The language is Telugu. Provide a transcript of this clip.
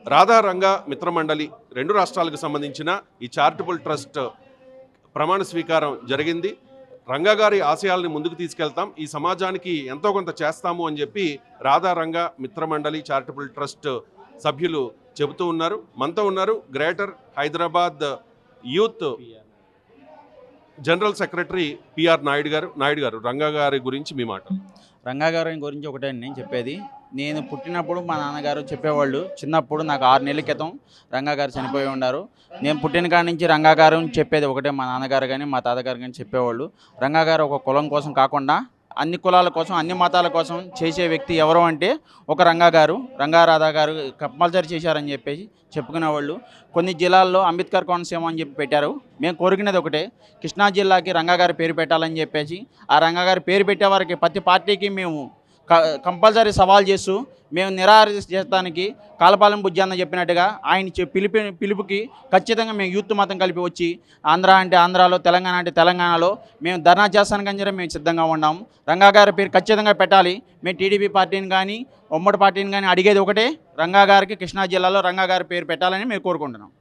రాధా రంగా మిత్రమండలి రెండు రాష్ట్రాలకు సంబంధించిన ఈ చారిటబుల్ ట్రస్ట్ ప్రమాణ స్వీకారం జరిగింది. రంగా గారి ఆశయాల్ని ముందుకు తీసుకెళ్తాం, ఈ సమాజానికి ఎంతో కొంత చేస్తాము అని చెప్పి రాధా రంగా మిత్రమండలి చారిటబుల్ ట్రస్ట్ సభ్యులు చెబుతూ ఉన్నారు. మనతో ఉన్నారు greater Hyderabad youth general secretary PR Naidu గారు రంగా గారి గురించి మీ మాట. రంగా గారి గురించి ఒకటే నేను చెప్పేది, నేను పుట్టినప్పుడు మా నాన్నగారు చెప్పేవాళ్ళు, చిన్నప్పుడు నాకు 6 నెలల క్రితం రంగా గారు చనిపోయి ఉన్నారు. నేను పుట్టిన కాడి నుంచి రంగా గారు చెప్పేది ఒకటే, మా నాన్నగారు కానీ మా తాతగారు కానీ చెప్పేవాళ్ళు, రంగా గారు ఒక కులం కోసం కాకుండా అన్ని కులాల కోసం అన్ని మతాల కోసం చేసే వ్యక్తి ఎవరు అంటే ఒక రంగా గారు, రంగారాధా గారు కంపల్సరీ చేశారని చెప్పేసి చెప్పుకునేవాళ్ళు. కొన్ని జిల్లాల్లో అంబేద్కర్ కోనసీమ అని చెప్పి పెట్టారు. మేము కోరుకునేది ఒకటే, కృష్ణా జిల్లాకి రంగా గారి పేరు పెట్టాలని చెప్పేసి, ఆ రంగా గారి పేరు పెట్టే వారికి ప్రతి పార్టీకి మేము కంపల్సరీ సవాల్ చేస్తూ మేము నిరాకరించడానికి కాలపాలెం బుజ్జన్న చెప్పినట్టుగా ఆయన పిలుపుకి ఖచ్చితంగా మేము యూత్ మతం కలిపి వచ్చి ఆంధ్ర అంటే ఆంధ్రాలో, తెలంగాణ అంటే తెలంగాణలో మేము ధర్నా చేస్తానికి మేము సిద్ధంగా ఉన్నాము. రంగా గారి పేరు ఖచ్చితంగా పెట్టాలి. మేము టీడీపీ పార్టీని కానీ ఉమ్మడి పార్టీని కానీ అడిగేది ఒకటే, రంగా గారికి కృష్ణా జిల్లాలో రంగా గారి పేరు పెట్టాలని మేము కోరుకుంటున్నాం.